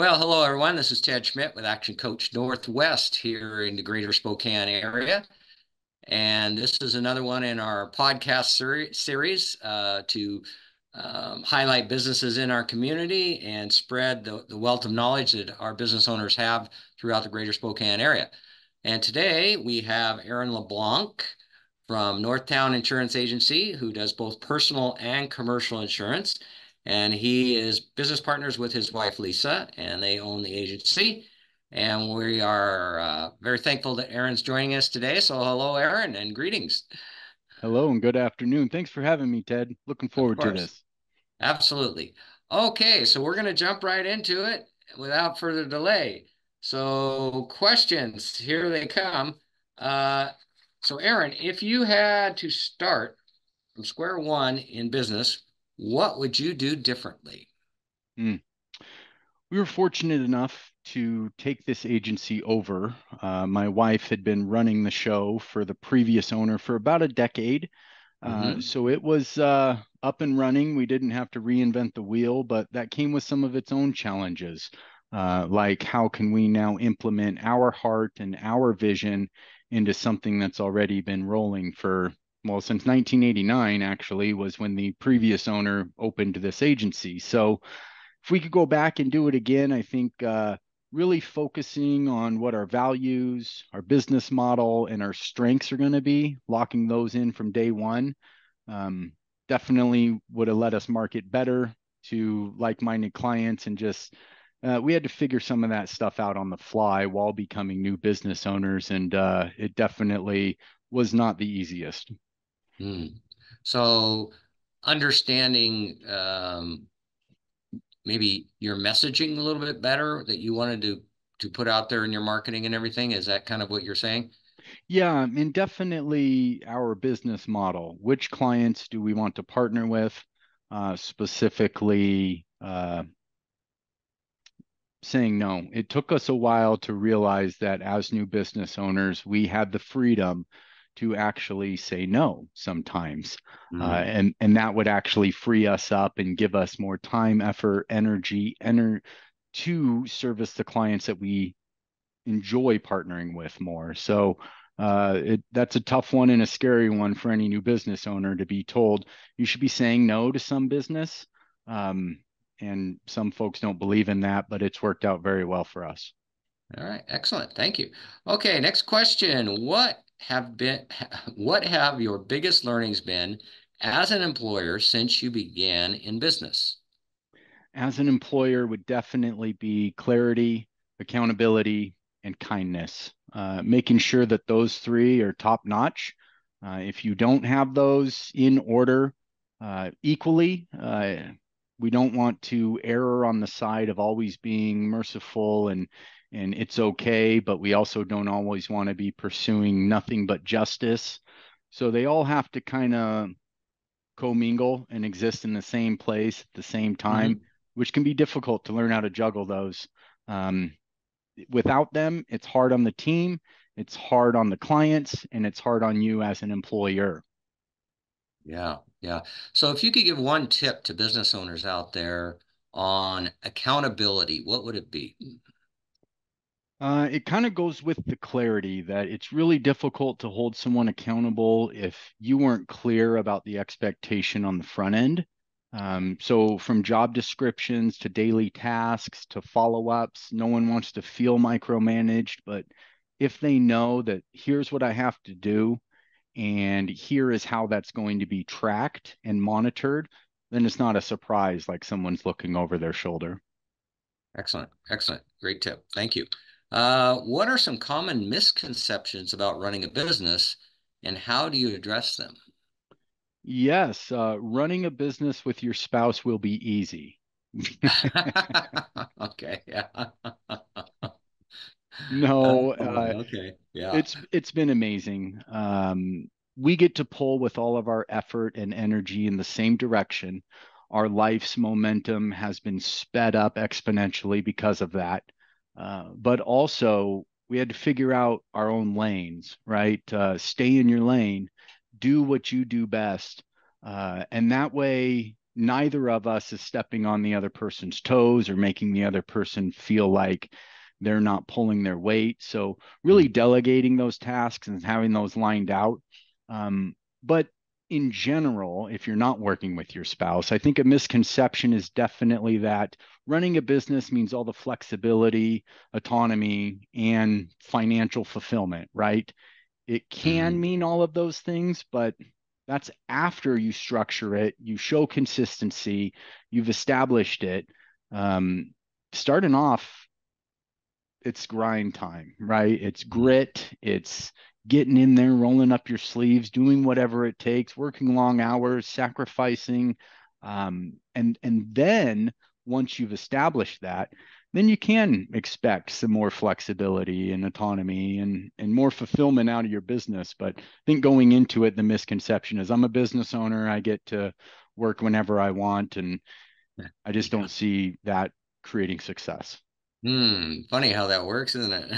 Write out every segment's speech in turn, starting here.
Well, hello everyone. This is Ted Schmidt with Action Coach Northwest here in the greater Spokane area. And this is another one in our podcast series to highlight businesses in our community and spread the wealth of knowledge that our business owners have throughout the greater Spokane area. And today we have Aaron LeBlanc from Northtown Insurance Agency, who does both personal and commercial insurance. And he is business partners with his wife, Lisa, and they own the agency. And we are very thankful that Aaron's joining us today. So hello, Aaron, and greetings. Hello and good afternoon. Thanks for having me, Ted. Looking Of forward to course. this. Absolutely. Okay, so we're going to jump right into it without further delay. So questions, here they come. Uh, so Aaron, if you had to start from square one in business, what would you do differently? Hmm. We were fortunate enough to take this agency over. My wife had been running the show for the previous owner for about a decade. Hmm. So it was up and running. We didn't have to reinvent the wheel, but that came with some of its own challenges. Like, how can we now implement our heart and our vision into something that's already been rolling for, well, since 1989, actually, was when the previous owner opened this agency. So if we could go back and do it again, I think really focusing on what our values, our business model, and our strengths are going to be, locking those in from day one, um, definitely would have let us market better to like-minded clients. And just we had to figure some of that stuff out on the fly while becoming new business owners, and it definitely was not the easiest. Hmm. So understanding maybe your messaging a little bit better that you wanted to put out there in your marketing and everything, is that kind of what you're saying? Yeah, and definitely our business model. Which clients do we want to partner with? Specifically, saying no. It took us a while to realize that as new business owners, we had the freedom to actually say no sometimes. Mm. And that would actually free us up and give us more time, effort, to service the clients that we enjoy partnering with more. So that's a tough one and a scary one for any new business owner to be told you should be saying no to some business. Um, and some folks don't believe in that, but it's worked out very well for us. All right, excellent. Thank you. Okay, next question. What have your biggest learnings been as an employer since you began in business? As an employer, would definitely be clarity, accountability, and kindness. Making sure that those three are top notch. If you don't have those in order equally, we don't want to err on the side of always being merciful and it's okay, but we also don't always want to be pursuing nothing but justice. So they all have to kind of commingle and exist in the same place at the same time, Hmm. which can be difficult to learn how to juggle those. Um, Without them, it's hard on the team, it's hard on the clients, and it's hard on you as an employer. Yeah, yeah. So if you could give one tip to business owners out there on accountability, what would it be? It kind of goes with the clarity that it's really difficult to hold someone accountable if you weren't clear about the expectation on the front end. So, from job descriptions to daily tasks to follow ups, no one wants to feel micromanaged. But if they know that here's what I have to do and here is how that's going to be tracked and monitored, then it's not a surprise like someone's looking over their shoulder. Excellent, excellent. Great tip. Thank you. What are some common misconceptions about running a business and how do you address them? Yes, running a business with your spouse will be easy. Okay, yeah. No, Oh boy, okay. Yeah. it's been amazing. We get to pull with all of our effort and energy in the same direction. Our life's momentum has been sped up exponentially because of that. But also, we had to figure out our own lanes, right? Stay in your lane, do what you do best. And that way, neither of us is stepping on the other person's toes or making the other person feel like they're not pulling their weight. So really Mm, delegating those tasks and having those lined out. But in general, if you're not working with your spouse, I think a misconception is definitely that running a business means all the flexibility, autonomy, and financial fulfillment, right? It can mm, mean all of those things, but that's after you structure it, you show consistency, you've established it. Um, Starting off, it's grind time, right? It's mm, grit, it's getting in there, rolling up your sleeves, doing whatever it takes, working long hours, sacrificing. And then once you've established that, then you can expect some more flexibility and autonomy and more fulfillment out of your business. But I think going into it, the misconception is I'm a business owner, I get to work whenever I want, and I just yeah. don't see that creating success. Funny how that works, isn't it?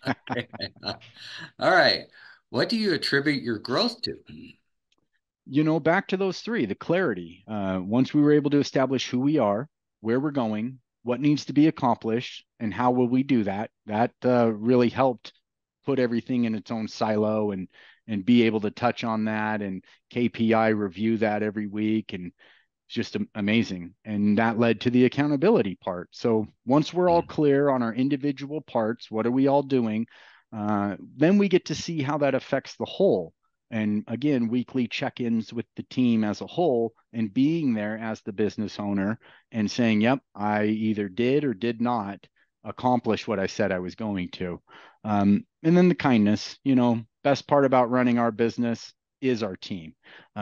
Okay. All right. What do you attribute your growth to? Back to those three, the clarity. Once we were able to establish who we are, where we're going, what needs to be accomplished, and how will we do that, that really helped put everything in its own silo and be able to touch on that and KPI review that every week. And it's just amazing. And that led to the accountability part. So once we're all Mm, clear on our individual parts, what are we all doing? Then we get to see how that affects the whole. And again, weekly check ins with the team as a whole and being there as the business owner and saying, yep, I either did or did not accomplish what I said I was going to. And then the kindness, best part about running our business is our team.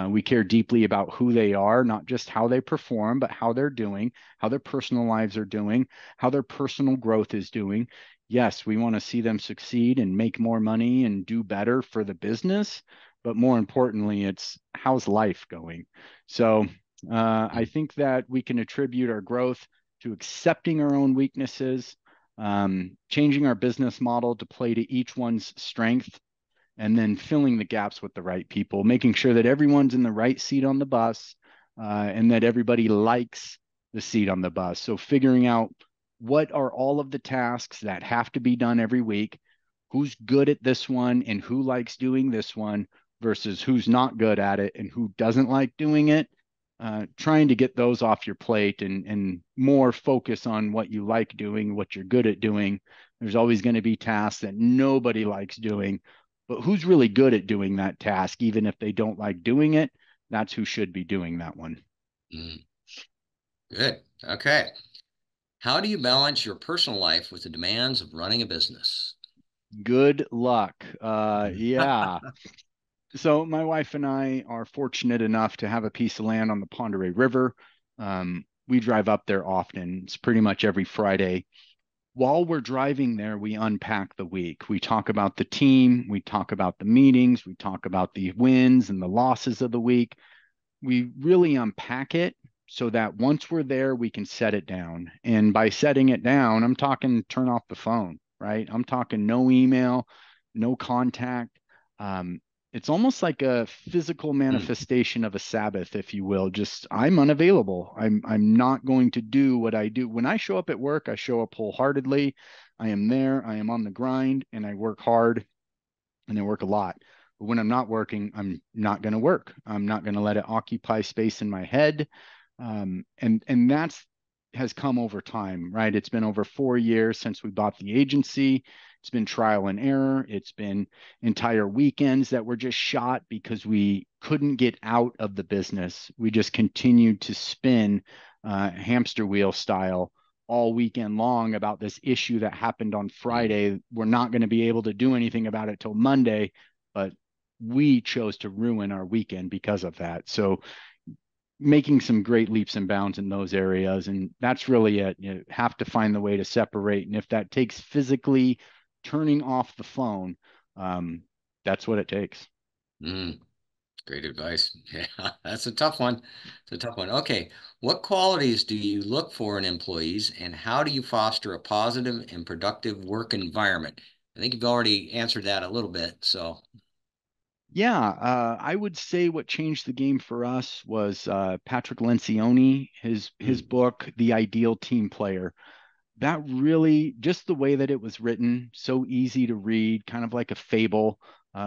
We care deeply about who they are, not just how they perform, but how they're doing, how their personal lives are doing, how their personal growth is doing. Yes, we want to see them succeed and make more money and do better for the business, but more importantly, it's how's life going? So I mm, think that we can attribute our growth to accepting our own weaknesses, changing our business model to play to each one's strength, and then filling the gaps with the right people, making sure that everyone's in the right seat on the bus, and that everybody likes the seat on the bus. So figuring out what are all of the tasks that have to be done every week, who's good at this one and who likes doing this one versus who's not good at it and who doesn't like doing it. Trying to get those off your plate and more focus on what you like doing, what you're good at doing. There's always going to be tasks that nobody likes doing, but who's really good at doing that task, even if they don't like doing it, that's who should be doing that one. mm. Good. Okay. How do you balance your personal life with the demands of running a business? Good luck. Yeah. So my wife and I are fortunate enough to have a piece of land on the Ponderay River. We drive up there often. It's pretty much every Friday. While we're driving there, we unpack the week. We talk about the team, we talk about the meetings, we talk about the wins and the losses of the week. We really unpack it so that once we're there, we can set it down. And by setting it down, I'm talking turn off the phone, right? I'm talking no email, no contact. Um, it's almost like a physical Mm, manifestation of a Sabbath, if you will. Just I'm unavailable. I'm not going to do what I do. When I show up at work, I show up wholeheartedly. I am there, I am on the grind, and I work hard and I work a lot. But when I'm not working, I'm not going to work. I'm not going to let it occupy space in my head. And that's has come over time, right? It's been over 4 years since we bought the agency. It's been trial and error. It's been entire weekends that were just shot because we couldn't get out of the business. We just continued to spin hamster wheel style all weekend long about this issue that happened on mm, Friday. We're not going to be able to do anything about it till Monday, but we chose to ruin our weekend because of that. So making some great leaps and bounds in those areas. And that's really it. You have to find the way to separate. And if that takes physically turning off the phone, um, that's what it takes. mm. Great advice. Yeah, that's a tough one. It's a tough one. Okay. What qualities do you look for in employees and how do you foster a positive and productive work environment? I think you've already answered that a little bit. So, Yeah, I would say what changed the game for us was Patrick Lencioni, his Mm, book, The Ideal Team Player. That really, just the way that it was written, so easy to read, kind of like a fable,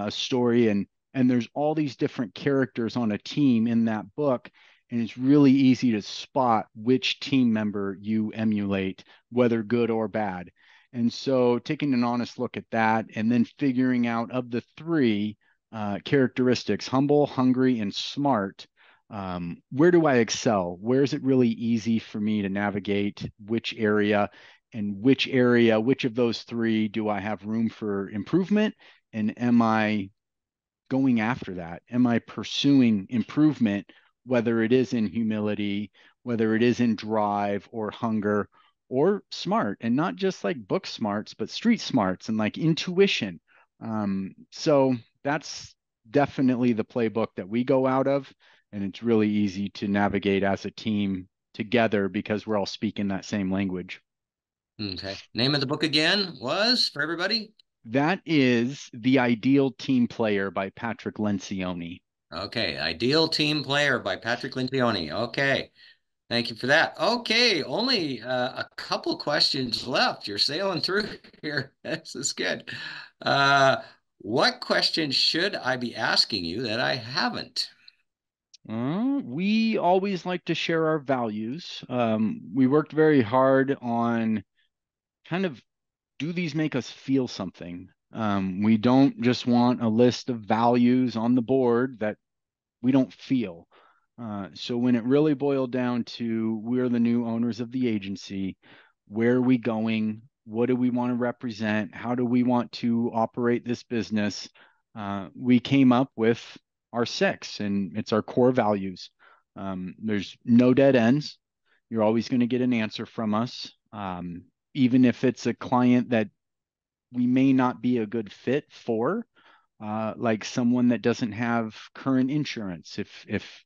story, and there's all these different characters on a team in that book, and it's really easy to spot which team member you emulate, whether good or bad. And so, taking an honest look at that, and then figuring out of the three characteristics, humble, hungry, and smart, where do I excel? Where is it really easy for me to navigate which area? And which area, which of those three do I have room for improvement? And am I going after that? Am I pursuing improvement, whether it is in humility, whether it is in drive or hunger or smart, and not just like book smarts, but street smarts and like intuition? So that's definitely the playbook that we go out of. And it's really easy to navigate as a team together because we're all speaking that same language. okay. Name of the book again was for everybody? That is The Ideal Team Player by Patrick Lencioni. Okay. Ideal Team Player by Patrick Lencioni. Okay. Thank you for that. Okay. Only a couple questions left. You're sailing through here. This is good. Uh, what question should I be asking you that I haven't? We always like to share our values. We worked very hard on kind of, do these make us feel something? We don't just want a list of values on the board that we don't feel. So when it really boiled down to, we're the new owners of the agency, where are we going? What do we want to represent? How do we want to operate this business? We came up with our six, and it's our core values. There's no dead ends. You're always going to get an answer from us. Even if it's a client that we may not be a good fit for, like someone that doesn't have current insurance. If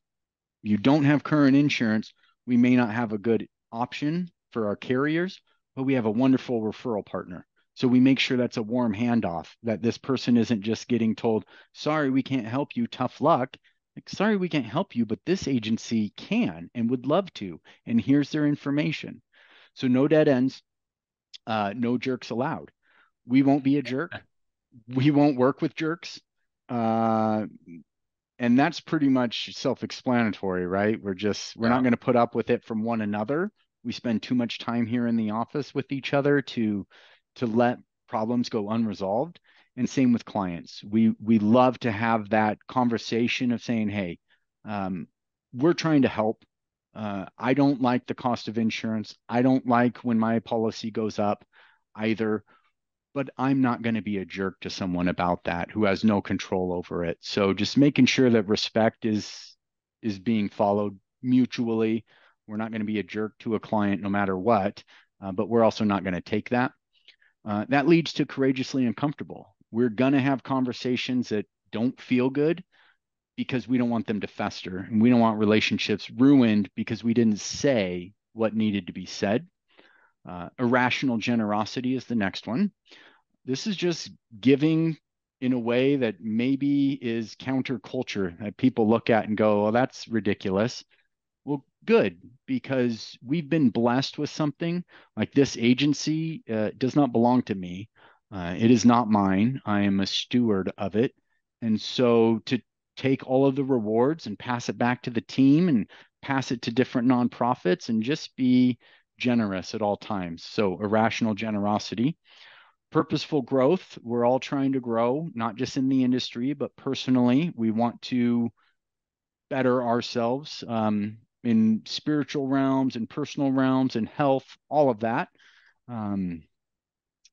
you don't have current insurance, we may not have a good option for our carriers, but we have a wonderful referral partner. So we make sure that's a warm handoff, that this person isn't just getting told, sorry, we can't help you, tough luck. Like, sorry, we can't help you, but this agency can and would love to. And here's their information. So no dead ends, no jerks allowed. We won't be a jerk. We won't work with jerks. Uh, and that's pretty much self-explanatory, right? We're not Yeah. going to put up with it from one another. We spend too much time here in the office with each other to let problems go unresolved. And same with clients. We love to have that conversation of saying, hey, um, we're trying to help. I don't like the cost of insurance. I don't like when my policy goes up either, but I'm not going to be a jerk to someone about that who has no control over it. So just making sure that respect is being followed mutually. We're not going to be a jerk to a client no matter what, but we're also not going to take that. That leads to courageously uncomfortable. We're going to have conversations that don't feel good because we don't want them to fester, and we don't want relationships ruined because we didn't say what needed to be said. Irrational generosity is the next one. This is just giving in a way that maybe is counterculture, that people look at and go, well, that's ridiculous. Well, good, because we've been blessed with something like this agency does not belong to me. It is not mine. I am a steward of it. And so to take all of the rewards and pass it back to the team and pass it to different nonprofits and just be generous at all times. So irrational generosity. Purposeful growth. We're all trying to grow, not just in the industry, but personally. We want to better ourselves in spiritual realms and personal realms and health, all of that. Um,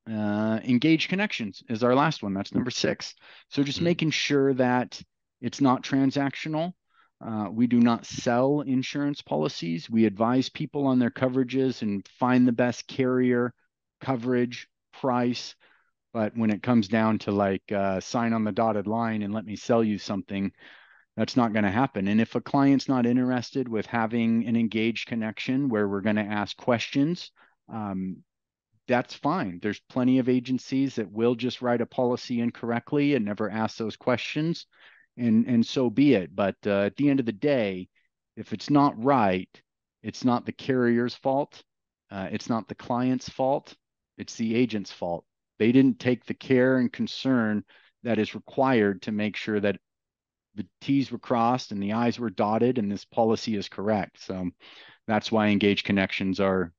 engage connections is our last one. That's number six. So just Mm. making sure that it's not transactional. We do not sell insurance policies. We advise people on their coverages and find the best carrier, coverage, price. But when it comes down to like sign on the dotted line and let me sell you something, that's not going to happen. And if a client's not interested with having an engaged connection where we're going to ask questions, um, that's fine. There's plenty of agencies that will just write a policy incorrectly and never ask those questions. and so be it. But at the end of the day, if it's not right, it's not the carrier's fault. It's not the client's fault. It's the agent's fault. They didn't take the care and concern that is required to make sure that the T's were crossed and the I's were dotted and this policy is correct. So that's why engaged connections are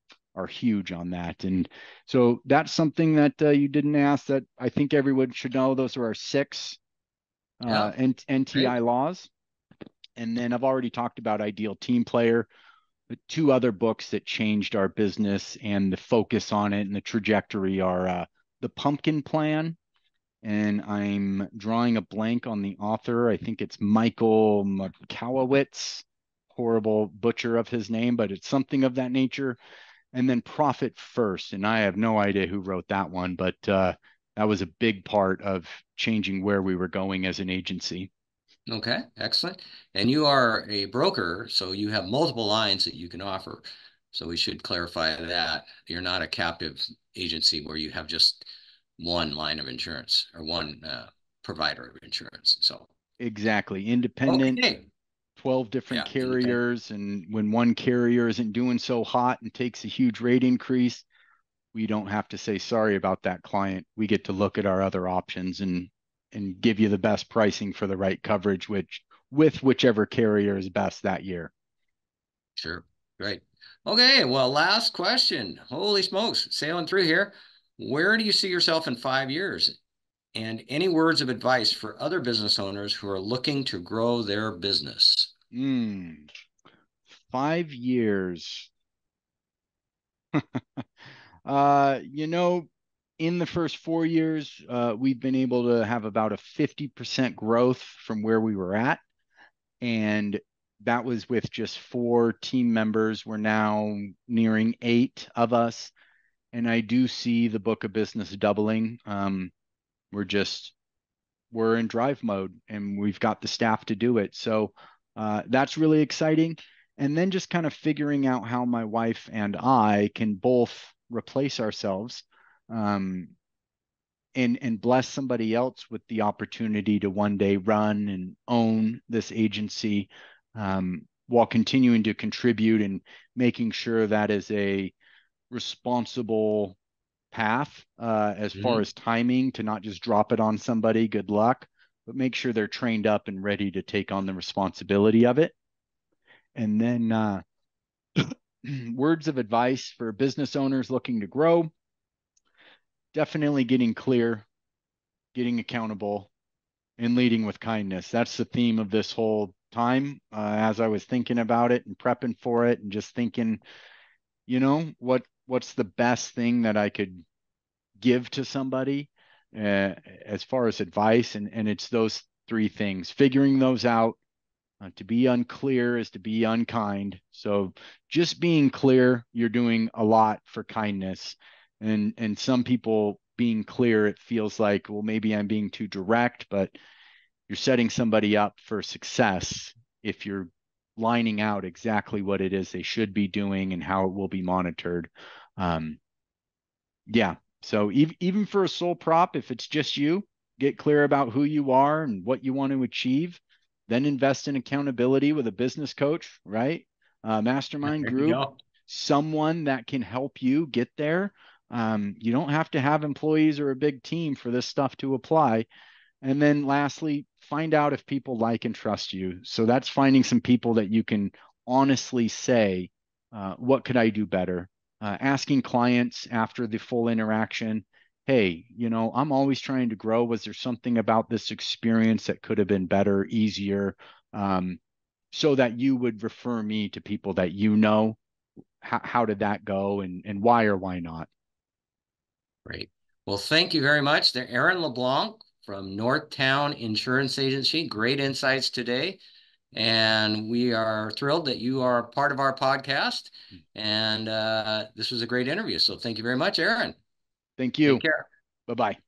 huge on that. And so that's something that you didn't ask that I think everyone should know. Those are our six Yeah, NTI great. laws. And then I've already talked about Ideal Team Player, the two other books that changed our business and the focus on it and the trajectory are The Pumpkin Plan. And I'm drawing a blank on the author. I think it's Michael Makowowitz, horrible butcher of his name, but it's something of that nature. And then Profit First. And I have no idea who wrote that one, but that was a big part of changing where we were going as an agency. Okay, excellent. And you are a broker, so you have multiple lines that you can offer. So we should clarify that. You're not a captive agency where you have just one line of insurance or one provider of insurance. So, Exactly. Independent, okay. 12 different Yeah, independent. carriers. And when one carrier isn't doing so hot and takes a huge rate increase, we don't have to say sorry about that client. We get to look at our other options and give you the best pricing for the right coverage, which with whichever carrier is best that year. Sure. Great. Okay, well, last question. Holy smokes, sailing through here. Where do you see yourself in 5 years? And any words of advice for other business owners who are looking to grow their business? 5 years. You know, in the first 4 years, we've been able to have about a 50% growth from where we were at. And that was with just four team members. We're now nearing eight of us. And I do see the book of business doubling. We're just we're in drive mode and we've got the staff to do it. So that's really exciting. And then just kind of figuring out how my wife and I can both replace ourselves um, and bless somebody else with the opportunity to one day run and own this agency while continuing to contribute and making sure that is a responsible path as far Mhm. as timing to not just drop it on somebody, good luck, but make sure they're trained up and ready to take on the responsibility of it. And then words of advice for business owners looking to grow, definitely getting clear, getting accountable, and leading with kindness. That's the theme of this whole time as I was thinking about it and prepping for it and just thinking, what's the best thing that I could give to somebody as far as advice, and it's those three things. Figuring those out. To be unclear is to be unkind. So just being clear, you're doing a lot for kindness. And some people being clear, it feels like, well, maybe I'm being too direct, but you're setting somebody up for success if you're lining out exactly what it is they should be doing and how it will be monitored. Um, yeah. So even for a sole prop, if it's just you, get clear about who you are and what you want to achieve, then invest in accountability with a business coach, right? Mastermind There you group, go. someone that can help you get there. You don't have to have employees or a big team for this stuff to apply. And then lastly, find out if people like and trust you. So that's finding some people that you can honestly say, what could I do better? Asking clients after the full interaction, hey, I'm always trying to grow. Was there something about this experience that could have been better, easier? Um, so that you would refer me to people that how did that go and why or why not? Great. Well, thank you very much. There, Aaron LeBlanc from Northtown Insurance Agency. Great insights today. And we are thrilled that you are part of our podcast. And this was a great interview. So thank you very much, Aaron. Thank Take you. care. Bye bye.